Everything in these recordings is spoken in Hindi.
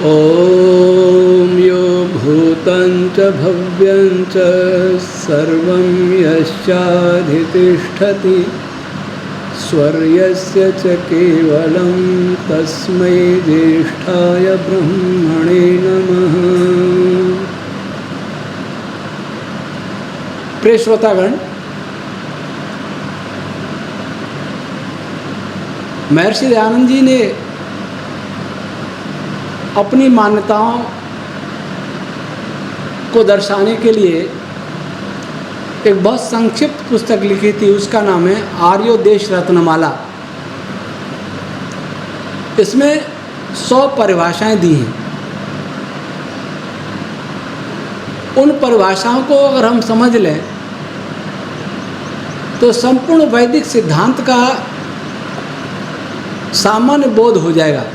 ॐ यो भूतं च भव्यं च सर्वं यश्चाधितिष्ठति स्वर्यस्य च केवलं तस्मै ज्येष्ठाय ब्रह्मणे नमः। प्रिय श्रोतागण, महर्षि दयानंद जी ने अपनी मान्यताओं को दर्शाने के लिए एक बहुत संक्षिप्त पुस्तक लिखी थी। उसका नाम है आर्योदेश रत्नमाला। इसमें 100 परिभाषाएं दी हैं। उन परिभाषाओं को अगर हम समझ लें तो संपूर्ण वैदिक सिद्धांत का सामान्य बोध हो जाएगा।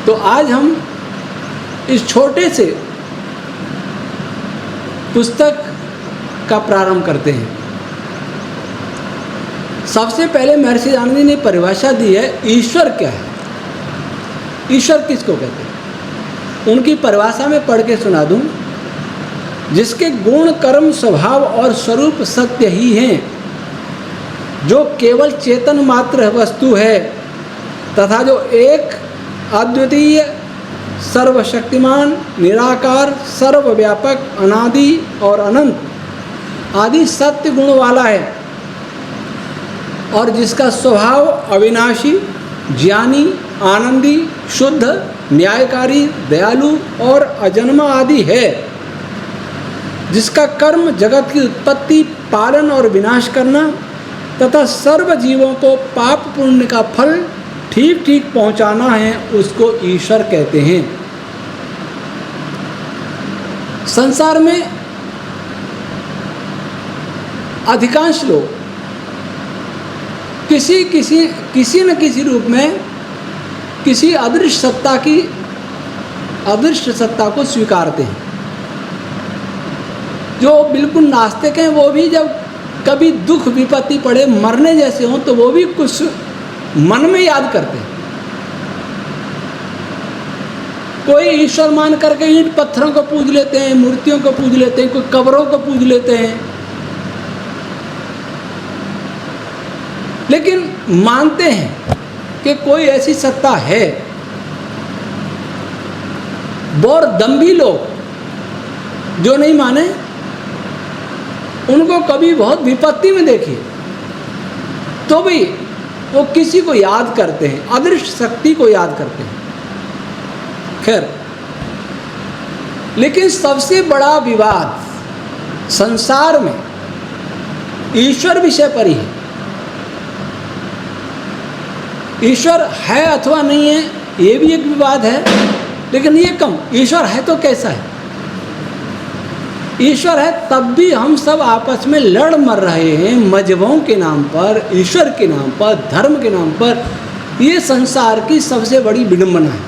तो आज हम इस छोटे से पुस्तक का प्रारंभ करते हैं। सबसे पहले महर्षि दयानंद जी ने परिभाषा दी है, ईश्वर क्या है, ईश्वर किसको कहते हैं। उनकी परिभाषा में पढ़ के सुना दूं। जिसके गुण, कर्म, स्वभाव और स्वरूप सत्य ही हैं, जो केवल चेतन मात्र वस्तु है तथा जो एक अद्वितीय, सर्वशक्तिमान, निराकार, सर्वव्यापक, अनादि और अनंत आदि सत्य गुण वाला है और जिसका स्वभाव अविनाशी, ज्ञानी, आनंदी, शुद्ध, न्यायकारी, दयालु और अजन्मा आदि है। जिसका कर्म जगत की उत्पत्ति, पालन और विनाश करना तथा सर्व जीवों को पाप पुण्य का फल ठीक ठीक पहुंचाना है, उसको ईश्वर कहते हैं। संसार में अधिकांश लोग किसी न किसी रूप में किसी अदृश्य सत्ता को स्वीकारते हैं। जो बिल्कुल नास्तिक हैं वो भी जब कभी दुख विपत्ति पड़े, मरने जैसे हों, तो वो भी कुछ मन में याद करते हैं। कोई ईश्वर मान करके ईंट पत्थरों को पूज लेते हैं, मूर्तियों को पूज लेते हैं, कोई कब्रों को पूज लेते हैं, लेकिन मानते हैं कि कोई ऐसी सत्ता है। और दंभी लोग जो नहीं माने, उनको कभी बहुत विपत्ति में देखिए तो भी वो किसी को याद करते हैं, अदृश्य शक्ति को याद करते हैं। खैर, लेकिन सबसे बड़ा विवाद संसार में ईश्वर विषय पर ही है। ईश्वर है अथवा नहीं है, ये भी एक विवाद है, लेकिन ये कम, ईश्वर है तो कैसा है। ईश्वर है तब भी हम सब आपस में लड़ मर रहे हैं मजहबों के नाम पर, ईश्वर के नाम पर, धर्म के नाम पर। ये संसार की सबसे बड़ी विडंबना है।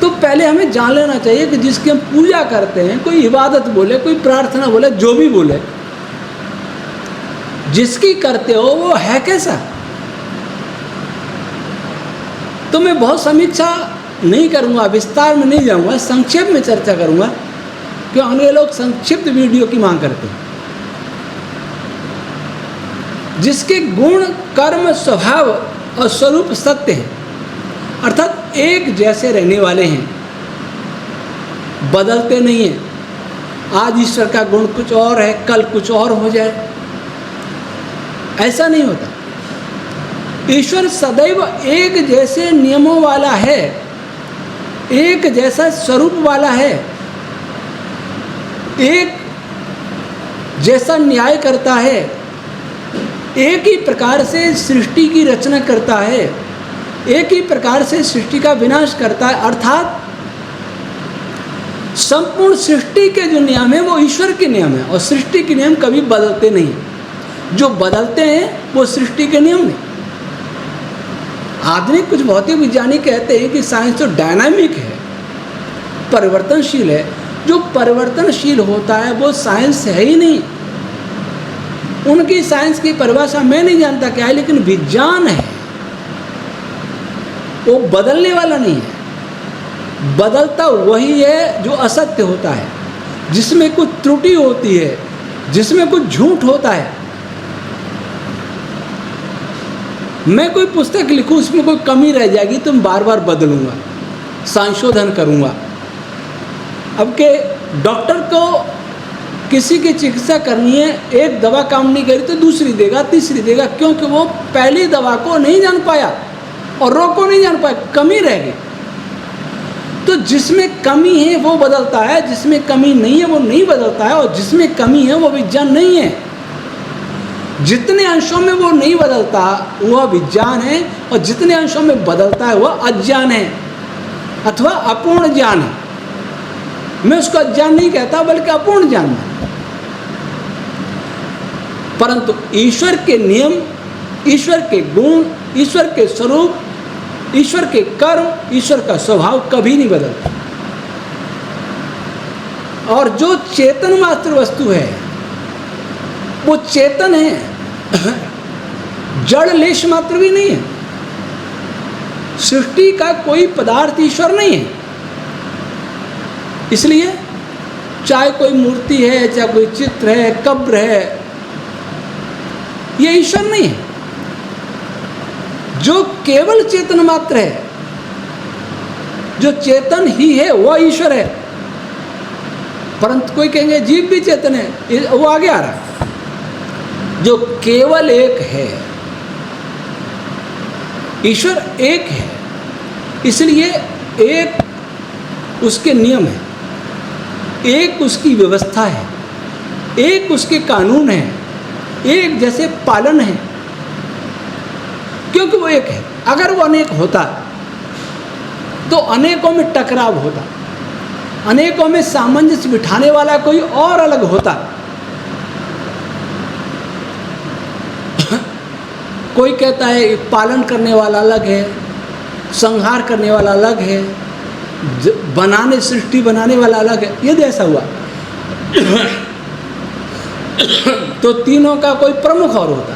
तो पहले हमें जान लेना चाहिए कि जिसकी हम पूजा करते हैं, कोई इबादत बोले, कोई प्रार्थना बोले, जो भी बोले, जिसकी करते हो वो है कैसा। तो मैं बहुत समीक्षा नहीं करूँगा, विस्तार में नहीं जाऊँगा, संक्षेप में चर्चा करूँगा, क्यों अन्य लोग संक्षिप्त वीडियो की मांग करते हैं। जिसके गुण, कर्म, स्वभाव और स्वरूप सत्य हैं, अर्थात एक जैसे रहने वाले हैं, बदलते नहीं हैं। आज ईश्वर का गुण कुछ और है, कल कुछ और हो जाए, ऐसा नहीं होता। ईश्वर सदैव एक जैसे नियमों वाला है, एक जैसा स्वरूप वाला है, एक जैसा न्याय करता है, एक ही प्रकार से सृष्टि की रचना करता है, एक ही प्रकार से सृष्टि का विनाश करता है। अर्थात संपूर्ण सृष्टि के जो नियम है वो ईश्वर के नियम है, और सृष्टि के नियम कभी बदलते नहीं। जो बदलते हैं वो सृष्टि के नियम नहीं। आधुनिक कुछ भौतिक विज्ञानी कहते हैं कि साइंस तो डायनामिक है, परिवर्तनशील है। जो परिवर्तनशील होता है वो साइंस है ही नहीं। उनकी साइंस की परिभाषा मैं नहीं जानता क्या है, लेकिन विज्ञान है। वो बदलने वाला नहीं है। बदलता वही है जो असत्य होता है, जिसमें कुछ त्रुटि होती है, जिसमें कुछ झूठ होता है। मैं कोई पुस्तक लिखूं, उसमें कोई कमी रह जाएगी तो मैं बार बार बदलूंगा, संशोधन करूंगा। अब के डॉक्टर को किसी की चिकित्सा करनी है, एक दवा काम नहीं करी तो दूसरी देगा, तीसरी देगा, क्योंकि वो पहली दवा को नहीं जान पाया और रोग को नहीं जान पाया, कमी रह गई। तो जिसमें कमी है वो बदलता है, जिसमें कमी नहीं है वो नहीं बदलता है, और जिसमें कमी है वो विज्ञान नहीं है। जितने अंशों में वो नहीं बदलता वह विज्ञान है, और जितने अंशों में बदलता है वह अज्ञान है अथवा अपूर्ण ज्ञान है। मैं उसको अज्ञान नहीं कहता बल्कि अपूर्ण ज्ञान है। परंतु ईश्वर के नियम, ईश्वर के गुण, ईश्वर के स्वरूप, ईश्वर के कर्म, ईश्वर का स्वभाव कभी नहीं बदलता। और जो चेतन मात्र वस्तु है वो चेतन है, जड़ लेश मात्र भी नहीं है। सृष्टि का कोई पदार्थ ईश्वर नहीं है। इसलिए चाहे कोई मूर्ति है, चाहे कोई चित्र है, कब्र है, ये ईश्वर नहीं है। जो केवल चेतन मात्र है, जो चेतन ही है वह ईश्वर है। परंतु कोई कहेंगे जीव भी चेतन है, वो आगे आ रहा है। जो केवल एक है, ईश्वर एक है, इसलिए एक उसके नियम है, एक उसकी व्यवस्था है, एक उसके कानून है, एक जैसे पालन है, क्योंकि वो एक है। अगर वो अनेक होता तो अनेकों में टकराव होता, अनेकों में सामंजस्य बिठाने वाला कोई और अलग होता। कोई कहता है पालन करने वाला अलग है, संहार करने वाला अलग है, बनाने सृष्टि बनाने वाला अलग है। यदि ऐसा हुआ तो तीनों का कोई प्रमुख और होता,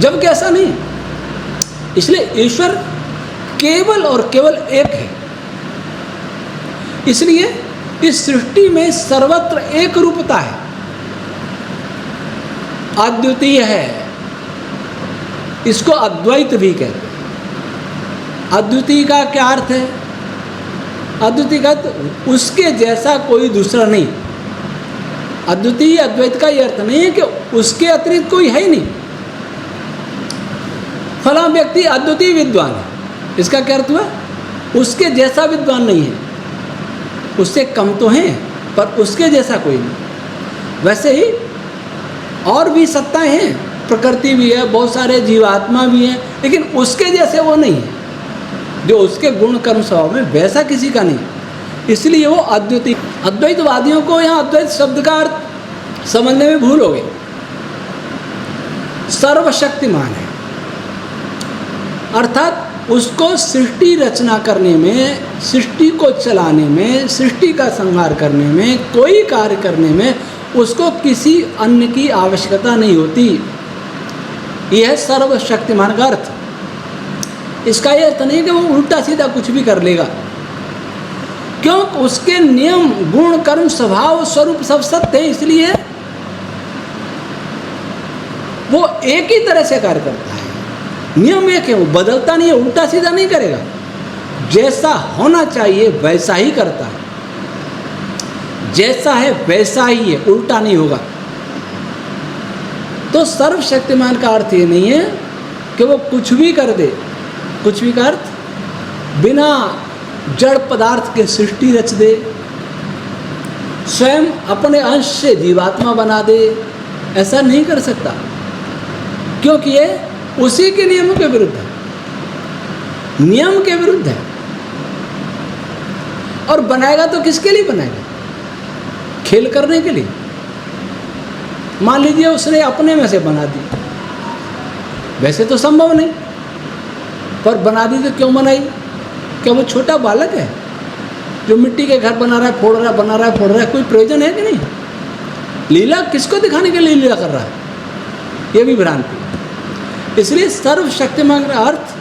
जबकि ऐसा नहीं। इसलिए ईश्वर केवल और केवल एक है। इसलिए इस सृष्टि में सर्वत्र एक रूपता है, अद्वितीय है। इसको अद्वैत भी कहते हैं। अद्वितीय का क्या अर्थ है? अद्वितीय का उसके जैसा कोई दूसरा नहीं। अद्वितीय अद्वैत का यह अर्थ नहीं है कि उसके अतिरिक्त कोई है ही नहीं। फला व्यक्ति अद्वितीय विद्वान है, इसका क्या अर्थ हुआ? उसके जैसा विद्वान नहीं है, उससे कम तो हैं पर उसके जैसा कोई नहीं। वैसे ही और भी सत्ताएं हैं, प्रकृति भी है, बहुत सारे जीवात्मा भी हैं, लेकिन उसके जैसे वो नहीं है। जो उसके गुण कर्म स्वभाव में वैसा किसी का नहीं, इसलिए वो अद्वितीय। अद्वैतवादियों को यहाँ अद्वैत शब्द का अर्थ समझने में भूल हो गई। सर्वशक्तिमान है, अर्थात उसको सृष्टि रचना करने में, सृष्टि को चलाने में, सृष्टि का संहार करने में, कोई कार्य करने में उसको किसी अन्य की आवश्यकता नहीं होती। यह है सर्वशक्तिमान का अर्थ। इसका यह अर्थ नहीं कि वो उल्टा सीधा कुछ भी कर लेगा, क्योंकि उसके नियम, गुण, कर्म, स्वभाव, स्वरूप सब सत्य है। इसलिए वो एक ही तरह से कार्य करता है, नियम एक है, वो बदलता नहीं है, उल्टा सीधा नहीं करेगा। जैसा होना चाहिए वैसा ही करता है, जैसा है वैसा ही है, उल्टा नहीं होगा। तो सर्वशक्तिमान का अर्थ ये नहीं है कि वो कुछ भी कर दे। कुछ भी का अर्थ बिना जड़ पदार्थ के सृष्टि रच दे, स्वयं अपने अंश से जीवात्मा बना दे, ऐसा नहीं कर सकता, क्योंकि ये उसी के नियमों के विरुद्ध है, नियम के विरुद्ध है। और बनाएगा तो किसके लिए बनाएगा? खेल करने के लिए। मान लीजिए उसने अपने में से बना दी, वैसे तो संभव नहीं, पर बना दी तो क्यों बनाई? क्या वो छोटा बालक है जो मिट्टी के घर बना रहा है, फोड़ रहा है, बना रहा है, फोड़ रहा है? कोई प्रयोजन है कि नहीं? लीला किसको दिखाने के लिए लीला कर रहा है? ये भी भ्रांति। इसलिए सर्वशक्तिमान का अर्थ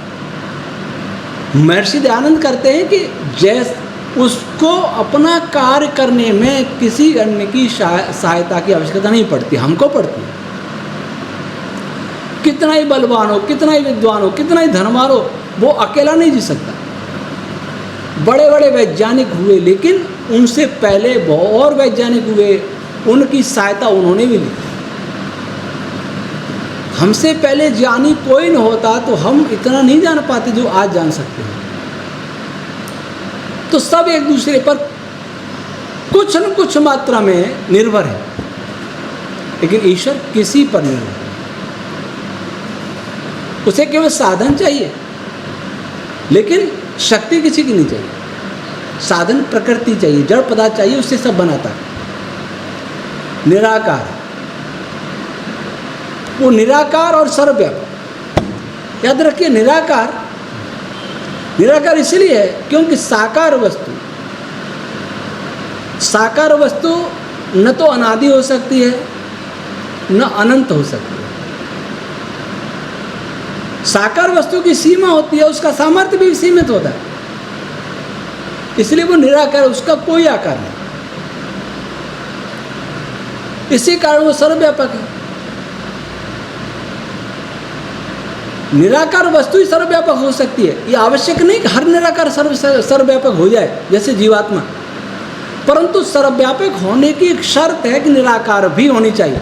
महर्षि दयानंद करते हैं कि जैसे उसको अपना कार्य करने में किसी अन्य की सहायता की आवश्यकता नहीं पड़ती, हमको पड़ती है। कितना ही बलवान हो, कितना ही विद्वान हो, कितना ही धनवान हो, वो अकेला नहीं जी सकता। बड़े बड़े वैज्ञानिक हुए, लेकिन उनसे पहले बहुत और वैज्ञानिक हुए, उनकी सहायता उन्होंने भी ली। हमसे पहले ज्ञानी कोई न होता तो हम इतना नहीं जान पाते जो आज जान सकते हैं। तो सब एक दूसरे पर कुछ न कुछ मात्रा में निर्भर है, लेकिन ईश्वर किसी पर निर्भर है। उसे केवल साधन चाहिए, लेकिन शक्ति किसी की नहीं चाहिए। साधन प्रकृति चाहिए, जड़ पदार्थ चाहिए, उससे सब बनाता है। निराकार, वो निराकार और सर्वव्यापक। याद रखिए, निराकार इसलिए है क्योंकि साकार वस्तु न तो अनादि हो सकती है न अनंत हो सकती है। साकार वस्तु की सीमा होती है, उसका सामर्थ्य भी सीमित होता है, इसलिए वो निराकार, उसका कोई आकार नहीं। इसी कारण वो सर्वव्यापक है। निराकार वस्तु ही सर्वव्यापक हो सकती है। ये आवश्यक नहीं कि हर निराकार सर्वव्यापक हो जाए जैसे जीवात्मा, परंतु सर्वव्यापक होने की एक शर्त है कि निराकार भी होनी चाहिए।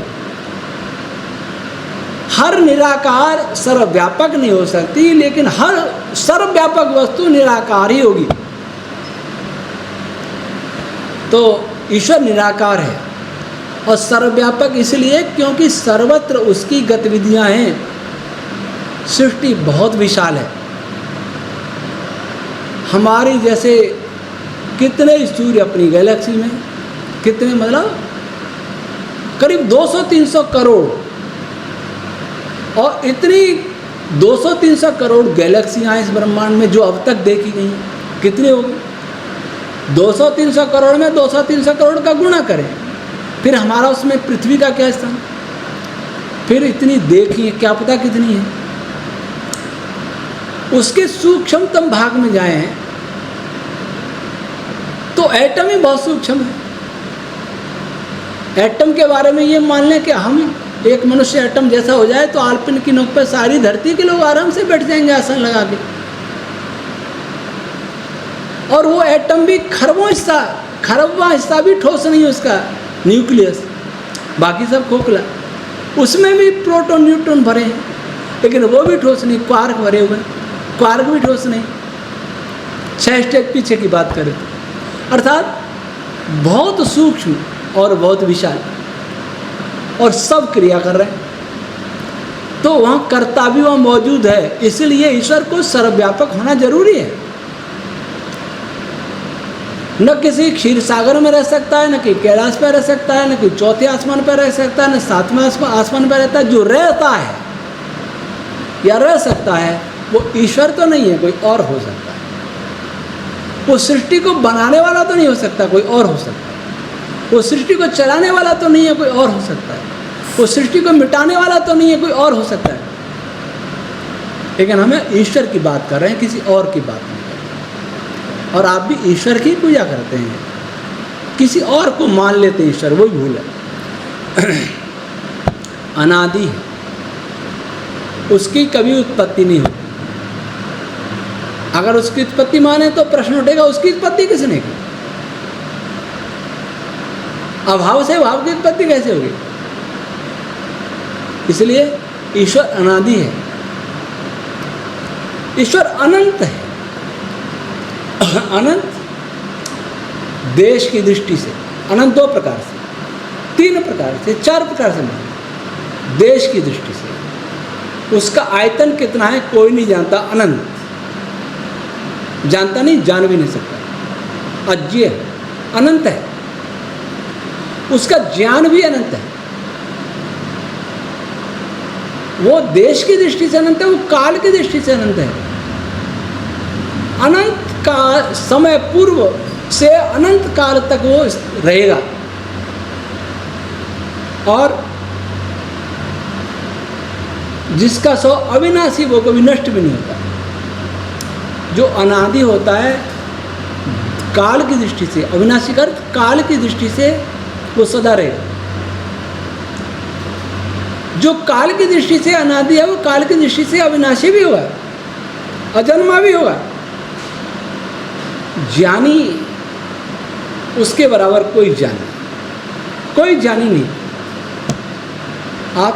हर निराकार सर्वव्यापक नहीं हो सकती, लेकिन हर सर्वव्यापक वस्तु निराकार ही होगी। तो ईश्वर निराकार है और सर्वव्यापक इसलिए क्योंकि सर्वत्र उसकी गतिविधियां हैं। सृष्टि बहुत विशाल है। हमारी जैसे कितने सूर्य अपनी गैलेक्सी में, कितने मतलब करीब 200-300 करोड़, और इतनी 200-300 करोड़ गैलेक्सियाँ इस ब्रह्मांड में जो अब तक देखी गई, कितनी होगी? 200-300 करोड़ में 200-300 करोड़ का गुणा करें, फिर हमारा उसमें पृथ्वी का क्या स्थान, फिर इतनी देखिए, क्या पता कितनी है। उसके सूक्ष्मतम भाग में जाएं तो एटम ही बहुत सूक्ष्म है। एटम के बारे में ये मान लें कि हम एक मनुष्य एटम जैसा हो जाए तो आलपिन की नोक पर सारी धरती के लोग आराम से बैठ जाएंगे आसन लगा के। और वो एटम भी खरबवां हिस्सा भी ठोस नहीं है उसका, न्यूक्लियस, बाकी सब खोखला। उसमें भी प्रोटॉन न्यूट्रॉन भरे हैं, लेकिन वो भी ठोस नहीं। क्वार्क भरे हुए, क्वार्क भी ठोस नहीं। 6 स्टेज पीछे की बात करें तो, अर्थात बहुत सूक्ष्म और बहुत विशाल, और सब क्रिया कर रहे हैं। तो वहाँ कर्ता भी वहाँ मौजूद है, इसलिए ईश्वर को सर्वव्यापक होना जरूरी है। न किसी क्षीर सागर में रह सकता है, न कि कैलाश पर रह सकता है, न कि चौथे आसमान पर रह सकता है, न 7वें आसमान पर रहता है। जो रहता है या रह सकता है वो ईश्वर तो नहीं है, कोई और हो सकता है। वो सृष्टि को बनाने वाला तो नहीं हो सकता, कोई और हो सकता है। वो सृष्टि को चलाने वाला तो नहीं है, कोई और हो सकता है। वो सृष्टि को मिटाने वाला तो नहीं है, कोई और हो सकता है। लेकिन हमें ईश्वर की बात कर रहे हैं, किसी और की बात नहीं कर रहे। और आप भी ईश्वर की पूजा करते हैं, किसी और को मान लेते हैं ईश्वर, वही भूल है। अनादि है, उसकी कभी उत्पत्ति नहीं होती। अगर उसकी उत्पत्ति माने तो प्रश्न उठेगा, उसकी उत्पत्ति किसने की? अभाव से भाव की उत्पत्ति कैसे होगी? इसलिए ईश्वर अनादि है, ईश्वर अनंत है। अनंत देश की दृष्टि से अनंत 2 प्रकार से, 3 प्रकार से, 4 प्रकार से माने। देश की दृष्टि से उसका आयतन कितना है कोई नहीं जानता। अनंत जानता नहीं, जान भी नहीं सकता, अज्ञेय है, अनंत है। उसका ज्ञान भी अनंत है। वो देश की दृष्टि से अनंत है, वो काल की दृष्टि से अनंत है। अनंत का समय पूर्व से अनंत काल तक वो रहेगा, और जिसका सो अविनाशी वो कभी नष्ट भी नहीं होता। जो अनादि होता है काल की दृष्टि से, अविनाशी का अर्थ काल की दृष्टि से वो सदा रहेगा। जो काल की दृष्टि से अनादि है वो काल की दृष्टि से अविनाशी भी होगा, अजन्मा भी होगा। ज्ञानी उसके बराबर कोई ज्ञानी नहीं। आप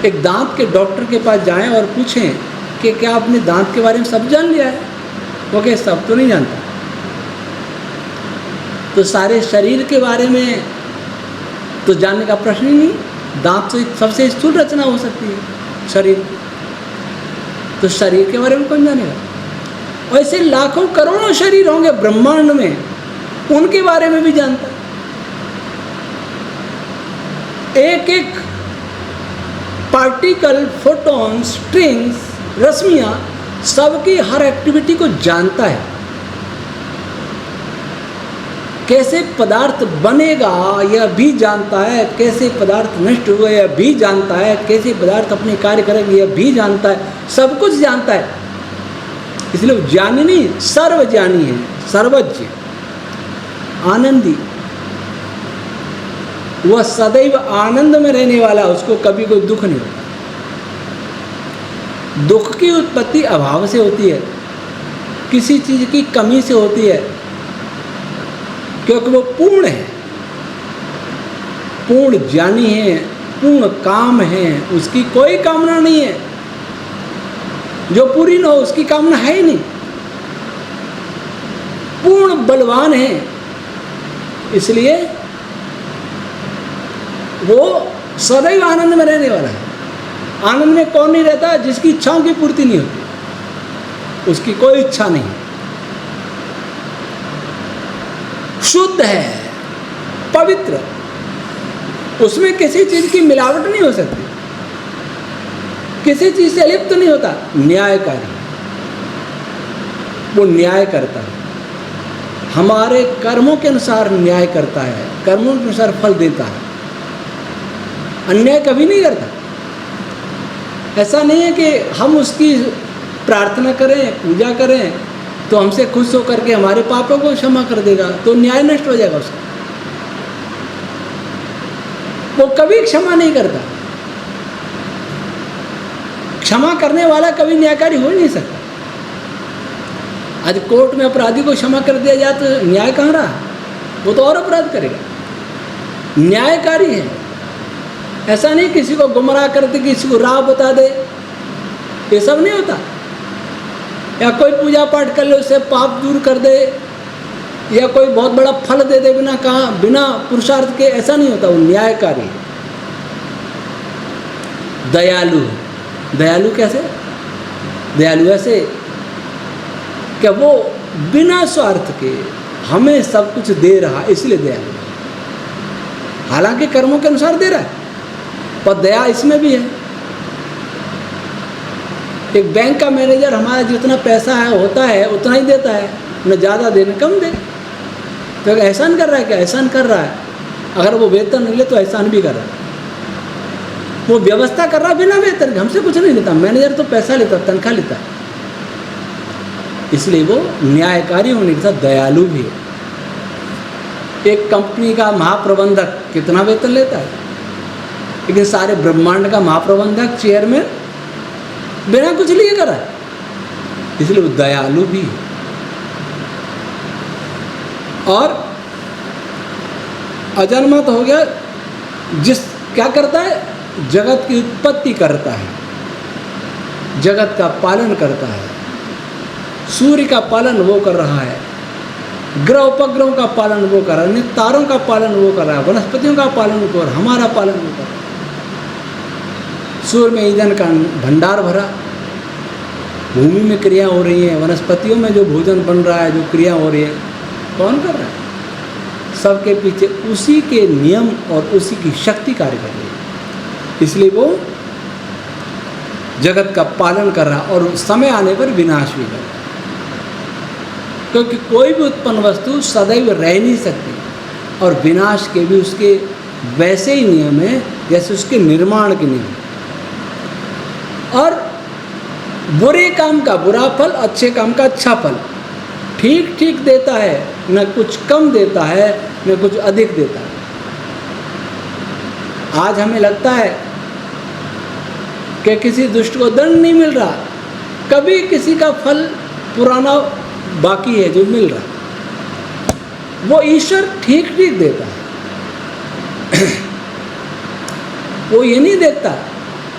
एक दांत के डॉक्टर के पास जाएं और पूछें कि क्या आपने दांत के बारे में सब जान लिया है, वो कहे सब तो नहीं जानता। तो सारे शरीर के बारे में तो जानने का प्रश्न ही नहीं। दांत तो सबसे स्थूल रचना हो सकती है शरीर, तो शरीर के बारे में कौन जानेगा। ऐसे लाखों करोड़ों शरीर होंगे ब्रह्मांड में, उनके बारे में भी जानता है। एक एक पार्टिकल, फोटॉन, स्ट्रिंग्स, रश्मियां, सबकी हर एक्टिविटी को जानता है। कैसे पदार्थ बनेगा यह भी जानता है, कैसे पदार्थ नष्ट हुए यह भी जानता है, कैसे पदार्थ अपने कार्य करेंगे यह भी जानता है, सब कुछ जानता है। इसलिए वो ज्ञानी नहीं, सर्वज्ञानी है, सर्वज्ञ, आनंदी। वह सदैव आनंद में रहने वाला, उसको कभी कोई दुख नहीं होता। दुख की उत्पत्ति अभाव से होती है, किसी चीज की कमी से होती है, क्योंकि वो पूर्ण है, पूर्ण ज्ञानी है, पूर्ण काम है, उसकी कोई कामना नहीं है। जो पूरी न हो उसकी कामना है ही नहीं। पूर्ण बलवान है, इसलिए वो सदैव आनंद में रहने वाला है। आनंद में कौन नहीं रहता? जिसकी इच्छाओं की पूर्ति नहीं होती, उसकी कोई इच्छा नहीं, शुद्ध है, पवित्र, उसमें किसी चीज की मिलावट नहीं हो सकती, किसी चीज से लिप्त नहीं होता। न्यायकारी, वो न्याय करता है, हमारे कर्मों के अनुसार न्याय करता है, कर्मों के अनुसार फल देता है, अन्याय कभी नहीं करता। ऐसा नहीं है कि हम उसकी प्रार्थना करें, पूजा करें तो हमसे खुश होकर के हमारे पापों को क्षमा कर देगा, तो न्याय नष्ट हो जाएगा उसका। वो कभी क्षमा नहीं करता। क्षमा करने वाला कभी न्यायकारी हो ही नहीं सकता। आज कोर्ट में अपराधी को क्षमा कर दिया जाए तो न्याय कहाँ रहा? वो तो और अपराध करेगा। न्यायकारी है, ऐसा नहीं किसी को गुमराह कर दे, किसी को राह बता दे, ये सब नहीं होता। या कोई पूजा पाठ कर ले उससे पाप दूर कर दे, या कोई बहुत बड़ा फल दे दे बिना पुरुषार्थ के, ऐसा नहीं होता। वो न्यायकारी है। दयालु, दयालु कैसे? दयालु ऐसे क्या वो बिना स्वार्थ के हमें सब कुछ दे रहा, इसलिए दयालु। हालांकि कर्मों के अनुसार दे रहा है, पर दया इसमें भी है। एक बैंक का मैनेजर हमारा जितना पैसा है होता है उतना ही देता है, न ज़्यादा दे न कम दे। तो एहसान कर रहा है क्या? एहसान कर रहा है। अगर वो वेतन नहीं ले तो एहसान भी कर रहा है। वो व्यवस्था कर रहा है बिना वेतन के, हमसे कुछ नहीं लेता। मैनेजर तो पैसा लेता, तनख्वाह लेता है, इसलिए वो न्यायकारी होने के साथ दयालु भी है। एक कंपनी का महाप्रबंधक कितना वेतन लेता है, लेकिन सारे ब्रह्मांड का महाप्रबंधक, चेयरमैन बिना कुछ लिए कर रहा है, इसलिए वो दयालु भी है। और अजन्मा तो हो गया, जिस क्या करता है? जगत की उत्पत्ति करता है, जगत का पालन करता है। सूर्य का पालन वो कर रहा है, ग्रह उपग्रहों का पालन वो कर रहा है, तारों का पालन वो कर रहा है, वनस्पतियों का पालन वो कर रहा है, हमारा पालन वो कर रहा है। सूर्य में ईंधन का भंडार भरा, भूमि में क्रिया हो रही हैं, वनस्पतियों में जो भोजन बन रहा है, जो क्रिया हो रही है, कौन कर रहा है? सबके पीछे उसी के नियम और उसी की शक्ति कार्य कर रही है, इसलिए वो जगत का पालन कर रहा और समय आने पर विनाश भी कर रहा। क्योंकि कोई भी उत्पन्न वस्तु सदैव रह नहीं सकती, और विनाश के भी उसके वैसे ही नियम है जैसे उसके निर्माण के नियम। और बुरे काम का बुरा फल, अच्छे काम का अच्छा फल ठीक ठीक देता है, न कुछ कम देता है न कुछ अधिक देता है। आज हमें लगता है कि किसी दुष्ट को दंड नहीं मिल रहा, कभी किसी का फल पुराना बाकी है जो मिल रहा, वो ईश्वर ठीक ठीक देता है। वो ये नहीं देखता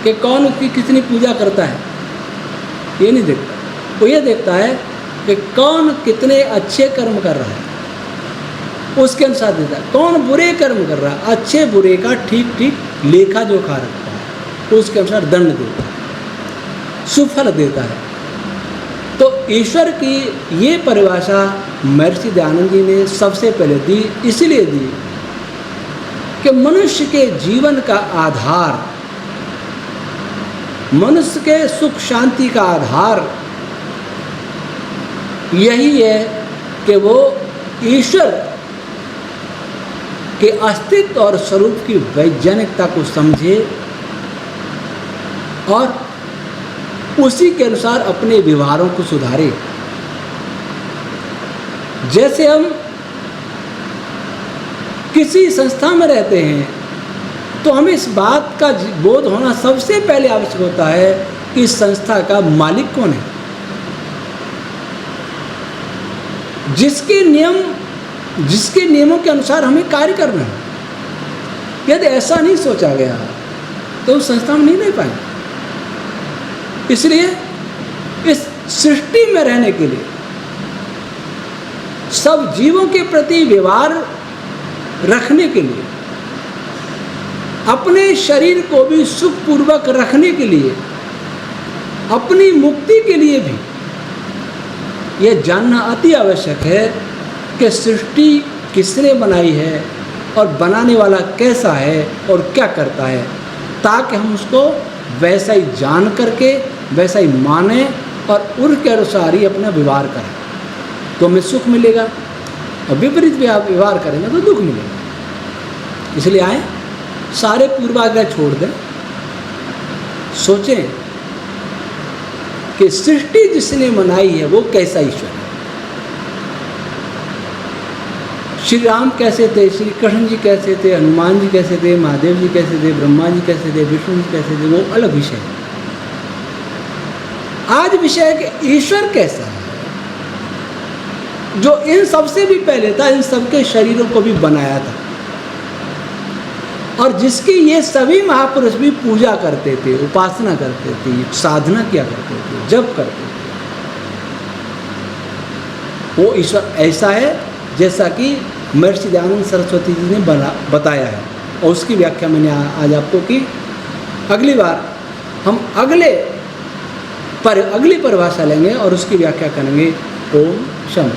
कि कौन उसकी कितनी पूजा करता है, ये नहीं देखता। वो ये देखता है कि कौन कितने अच्छे कर्म कर रहा है, उसके अनुसार देता है। कौन बुरे कर्म कर रहा है, अच्छे बुरे का ठीक ठीक लेखा जोखा रखता है, उसके अनुसार दंड देता है, सुफल देता है। तो ईश्वर की ये परिभाषा महर्षि दयानंद जी ने सबसे पहले दी, इसलिए दी कि मनुष्य के जीवन का आधार, मनुष्य के सुख शांति का आधार यही है कि वो ईश्वर के अस्तित्व और स्वरूप की वैज्ञानिकता को समझे और उसी के अनुसार अपने व्यवहारों को सुधारे। जैसे हम किसी संस्था में रहते हैं तो हमें इस बात का बोध होना सबसे पहले आवश्यक होता है कि इस संस्था का मालिक कौन है, जिसके नियमों के अनुसार हमें कार्य करना है। यदि ऐसा नहीं सोचा गया तो उस संस्था में नहीं रह पाएंगे। इसलिए इस सृष्टि में रहने के लिए, सब जीवों के प्रति व्यवहार रखने के लिए, अपने शरीर को भी सुखपूर्वक रखने के लिए, अपनी मुक्ति के लिए भी यह जानना अति आवश्यक है कि सृष्टि किसने बनाई है और बनाने वाला कैसा है और क्या करता है, ताकि हम उसको वैसा ही जान करके वैसा ही माने और उसके अनुसार ही अपना व्यवहार करें, तो हमें सुख मिलेगा। और विपरीत व्यवहार करेंगे तो दुख मिलेगा। इसलिए आए सारे पूर्वाग्रह छोड़ दें, सोचें कि सृष्टि जिसने बनाई है वो कैसा ईश्वर है। श्री राम कैसे थे, श्री कृष्ण जी कैसे थे, हनुमान जी कैसे थे, महादेव जी कैसे थे, ब्रह्मा जी कैसे थे, विष्णु जी कैसे थे, वो अलग विषय है। आज विषय है कि ईश्वर कैसा है, जो इन सबसे भी पहले था, इन सबके शरीरों को भी बनाया था और जिसकी ये सभी महापुरुष भी पूजा करते थे, उपासना करते थे, साधना किया करते थे, जप करते थे। वो ईश्वर ऐसा है जैसा कि महर्षि दयानंद सरस्वती जी ने बताया है, और उसकी व्याख्या मैंने आज आपको की। अगली बार हम अगली परिभाषा लेंगे और उसकी व्याख्या करेंगे। ओम शम।